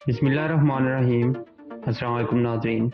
بسم اللہ الرحمن الرحیم۔ السلام علیکم ناظرین۔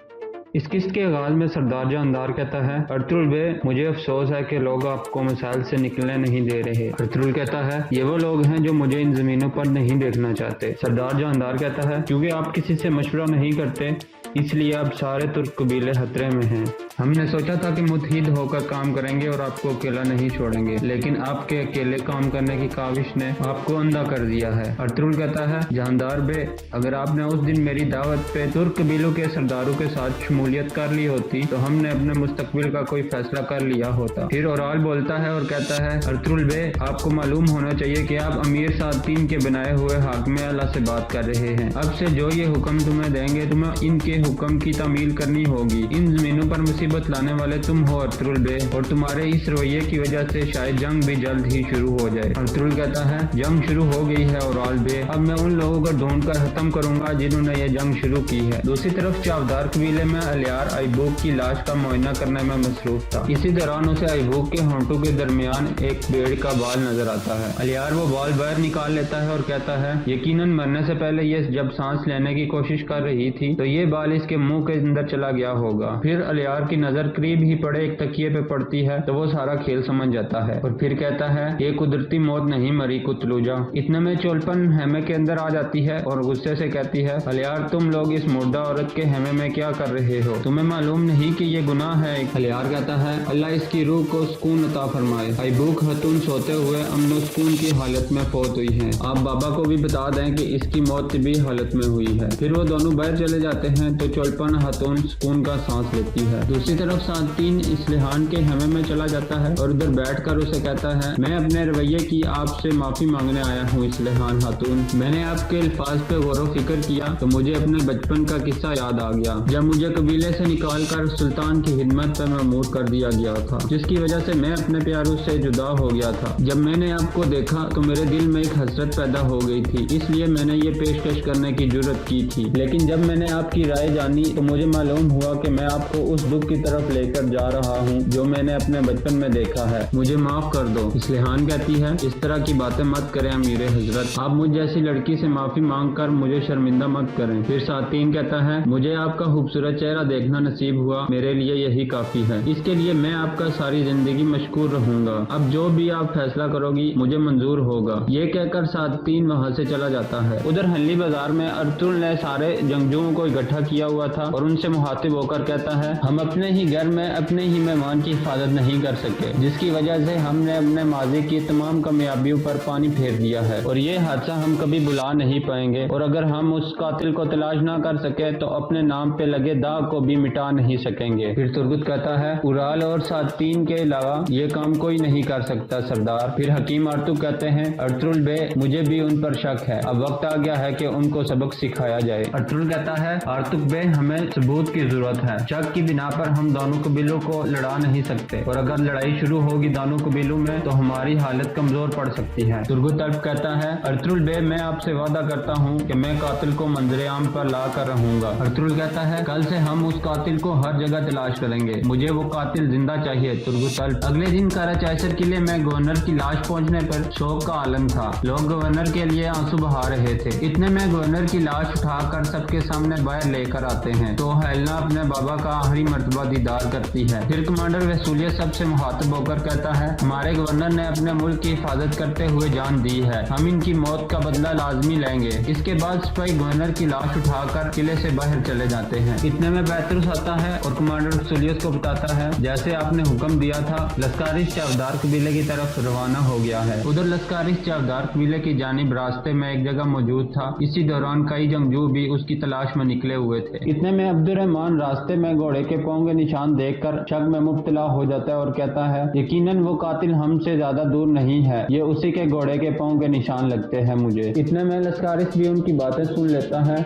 اس قسط کے آغاز میں سردار جاندار کہتا ہے، ارطغرل بے مجھے افسوس ہے کہ لوگ آپ کو مسائل سے نکلنے نہیں دے رہے۔ ارطغرل کہتا ہے، یہ وہ لوگ ہیں جو مجھے ان زمینوں پر نہیں دیکھنا چاہتے۔ سردار جاندار کہتا ہے، کیونکہ آپ کسی سے مشورہ نہیں کرتے اس لیے اب سارے ترک قبیلے خطرے میں ہیں۔ ہم نے سوچا تھا کہ متحد ہو کر کام کریں گے اور آپ کو اکیلا نہیں چھوڑیں گے، لیکن آپ کے اکیلے کام کرنے کی کاوش نے آپ کو اندھا کر دیا ہے۔ ارطغرل کہتا ہے، جاندار بے اگر آپ نے اس دن میری دعوت پہ ترک قبیلوں کے سرداروں کے ساتھ شمولیت کر لی ہوتی تو ہم نے اپنے مستقبل کا کوئی فیصلہ کر لیا ہوتا۔ پھر اورال بولتا ہے اور کہتا ہے، ارطغرل بے آپ کو معلوم ہونا چاہیے کہ آپ امیر ساتین کے بنائے ہوئے حاکم اعلیٰ سے بات کر رہے ہیں۔ اب سے جو یہ حکم تمہیں دیں گے تمہیں ان کے حکم کی تعمیل کرنی ہوگی۔ ان زمینوں پر مصیبت لانے والے تم ہو ارطغرل بے، اور تمہارے اس رویے کی وجہ سے شاید جنگ بھی جلد ہی شروع ہو جائے۔ ارطغرل کہتا ہے، جنگ شروع ہو گئی ہے اورال بے، اب میں ان لوگوں کو ڈھونڈ کر ختم کروں گا جنہوں نے یہ جنگ شروع کی ہے۔ دوسری طرف چاودار قبیلے میں الیار ایبوک کی لاش کا معائنہ کرنے میں مصروف تھا۔ اسی دوران اسے ایبوک کے ہونٹوں کے درمیان ایک بھیڑ کا بال نظر آتا ہے۔ الیار وہ بال باہر نکال لیتا ہے اور کہتا ہے، یقیناً مرنے سے پہلے یہ جب سانس لینے کی کوشش کر رہی تھی تو یہ بال اس کے منہ کے اندر چلا گیا ہوگا۔ پھر الیار کی نظر قریب ہی پڑے ایک تکیے پہ پڑتی ہے تو وہ سارا کھیل سمجھ جاتا ہے اور پھر کہتا ہے، یہ قدرتی موت نہیں مری کتلوجا۔ اتنے میں چولپن خیمے کے اندر آ جاتی ہے اور غصے سے کہتی ہے، الیار تم لوگ اس مردہ عورت کے خیمے میں کیا کر رہے ہو؟ تمہیں معلوم نہیں کہ یہ گناہ ہے؟ الیار کہتا ہے، اللہ اس کی روح کو سکون عطا فرمائے۔ ایبوک خاتون سوتے ہوئے امن و سکون کی حالت میں فوت ہوئی ہے۔ آپ بابا کو بھی بتا دیں کہ اس کی موت طبی حالت میں ہوئی ہے۔ پھر وہ دونوں باہر چلے جاتے ہیں تو چولپن خاتون سکون کا سانس لیتی ہے۔ دوسری طرف ساتین اسلحان کے خیمے میں چلا جاتا ہے اور ادھر بیٹھ کر اسے کہتا ہے، میں اپنے رویے کی آپ سے معافی مانگنے آیا ہوں اسلحان خاتون۔ میں نے آپ کے الفاظ پہ غور و فکر کیا تو مجھے اپنے بچپن کا قصہ یاد آ گیا جب مجھے قبیلے سے نکال کر سلطان کی خدمت پہ مأمور کر دیا گیا تھا، جس کی وجہ سے میں اپنے پیاروں سے جدا ہو گیا تھا۔ جب میں نے آپ کو دیکھا تو میرے دل میں ایک حسرت پیدا ہو گئی تھی، اس لیے میں نے یہ پیشکش کرنے کی جرت کی تھی، لیکن جب میں نے آپ کی رائے جانی تو مجھے معلوم ہوا کہ میں آپ کو اس دکھ کی طرف لے کر جا رہا ہوں جو میں نے اپنے بچپن میں دیکھا ہے، مجھے معاف کر دو۔ اسلحان کہتی ہے، اس طرح کی باتیں مت کریں امیر حضرت، آپ مجھ جیسی لڑکی سے معافی مانگ کر مجھے شرمندہ مت کریں۔ پھر ساتین کہتا ہے، مجھے آپ کا خوبصورت چہرہ دیکھنا نصیب ہوا، میرے لیے یہی کافی ہے، اس کے لیے میں آپ کا ساری زندگی مشکور رہوں گا۔ اب جو بھی آپ فیصلہ کرو گی مجھے منظور ہوگا۔ یہ کہہ کر ساتین وہاں سے چلا جاتا ہے۔ ادھر ہنلی بازار میں ارطغرل نے سارے جنگجوؤں کو اکٹھا کیا ہوا تھا اور ان سے مخاطب ہو کر کہتا ہے، ہم اپنے ہی گھر میں اپنے ہی مہمان کی حفاظت نہیں کر سکے، جس کی وجہ سے ہم نے اپنے ماضی کی تمام کامیابیوں پر پانی پھیر دیا ہے اور یہ حادثہ ہم کبھی بھلا نہیں پائیں گے، اور اگر ہم اس قاتل کو تلاش نہ کر سکے تو اپنے نام پہ لگے داغ کو بھی مٹا نہیں سکیں گے۔ پھر ترگت کہتا ہے، اورال اور ساتین کے علاوہ یہ کام کوئی نہیں کر سکتا سردار۔ پھر حکیم آرتوک کہتے ہیں، ارطغرل بے مجھے بھی ان پر شک ہے، اب وقت آ گیا ہے کہ ان کو سبق سکھایا جائے۔ ارطغرل کہتا ہے، آرتوک بے ہمیں ثبوت کی ضرورت ہے، شک کی بنا پر ہم دونوں قبیلوں کو لڑا نہیں سکتے، اور اگر لڑائی شروع ہوگی دونوں قبیلوں میں تو ہماری حالت کمزور پڑ سکتی ہے۔ ترگت اب کہتا ہے، ارطغرل بے میں آپ سے وعدہ کرتا ہوں کہ میں قاتل کو منظر عام پر لا کر رہوں گا۔ ارطغرل کہتا ہے، کل سے ہم اس قاتل کو ہر جگہ تلاش کریں گے، مجھے وہ قاتل زندہ چاہیے۔ ترگت اگلے دن کراچائسر قلعے میں گورنر کی لاش پہنچنے پر شوق کا عالم تھا، لوگ گورنر کے لیے آنسو بہا رہے تھے۔ اتنے میں گورنر کی لاش اٹھا کر سب کے سامنے باہر لے کر آتے ہیں تو ہیلنا اپنے بابا کا آخری مرتبہ دیدار کرتی ہے۔ پھر کمانڈر ویسولیس سب سے مخاطب ہو کر کہتا ہے، ہمارے گورنر نے اپنے ملک کی حفاظت کرتے ہوئے جان دی ہے، ہم ان کی موت کا بدلہ لازمی لیں گے۔ اس کے بعد سپاہی گورنر کی لاش اٹھا کر قلعے سے باہر چلے جاتے ہیں۔ اتنے میں پیتروس آتا ہے اور کمانڈر ویسولیس کو بتاتا ہے، جیسے آپ نے حکم دیا تھا لسکارس چاودار قبیلے کی طرف روانہ ہو گیا ہے۔ ادھر لسکارس چاودار قبیلے کی جانب راستے میں ایک جگہ موجود تھا، اسی دوران کئی جنگجو بھی اس کی تلاش میں نکلے ہوئے تھے۔ اتنے میں عبد الرحمن راستے میں گھوڑے کے پاؤں کے نشان دیکھ کر شک میں مبتلا ہو جاتا ہے اور کہتا ہے، یقیناً وہ قاتل ہم سے زیادہ دور نہیں ہے، یہ اسی کے گھوڑے کے پاؤں کے نشان لگتے ہیں مجھے۔ اتنے میں لسکارس بھی ان کی باتیں سن لیتا ہے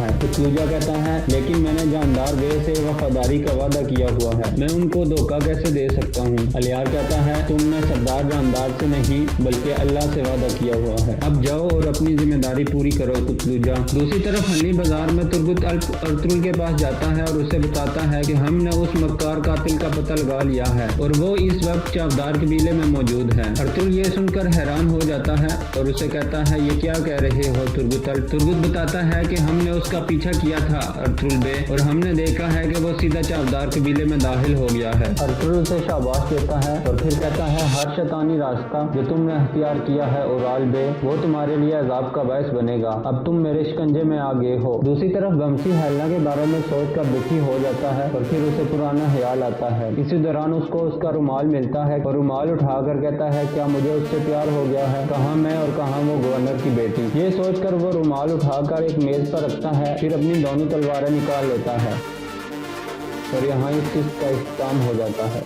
ہے۔ قتلوجہ کہتا ہے لیکن میں نے جاندار بے سے وفاداری کا وعدہ کیا ہوا ہے، میں ان کو دھوکہ کیسے دے سکتا ہوں؟ الیار کہتا ہے تم نے سردار جاندار سے نہیں بلکہ اللہ سے وعدہ کیا ہوا ہے، اب جاؤ اور اپنی ذمہ داری پوری کرو قتلوجہ۔ دوسری طرف ہنلی بازار میں ترگت ارطغرل کے پاس جاتا ہے اور اسے بتاتا ہے کہ ہم نے اس مکار قاتل کا پتہ لگا لیا ہے اور وہ اس وقت چاودار قبیلے میں موجود ہے۔ ارطغرل یہ سن کر حیران ہو جاتا ہے اور اسے کہتا ہے یہ کیا کہہ رہے ہو ترگت؟ ترگت بتاتا ہے کہ ہم نے اس کا پیچھا کیا تھا ارطغرل بے، اور ہم نے دیکھا ہے کہ وہ سیدھا چاودار قبیلے میں داخل ہو گیا ہے۔ ارطغرل سے شاباش دیتا ہے اور پھر کہتا ہے ہر شیطانی راستہ جو تم نے اختیار کیا ہے اورال بے وہ تمہارے لیے عذاب کا باعث بنے گا، اب تم میرے شکنجے میں آ گئے ہو۔ دوسری طرف گمسی ہیلنا کے بارے میں سوچ کر دکھی ہو جاتا ہے اور پھر اسے پرانا خیال آتا ہے۔ اسی دوران اس کو اس کا رومال ملتا ہے اور رومال اٹھا کر کہتا ہے کیا مجھے اس سے پیار ہو گیا ہے؟ کہاں میں اور کہاں وہ گورنر کی بیٹی؟ یہ سوچ کر وہ رومال اٹھا کر ایک میز پر رکھتا ہے، پھر اپنی دونوں تلواریں نکال لیتا ہے اور یہاں اس قسط کا اختتام ہو جاتا ہے۔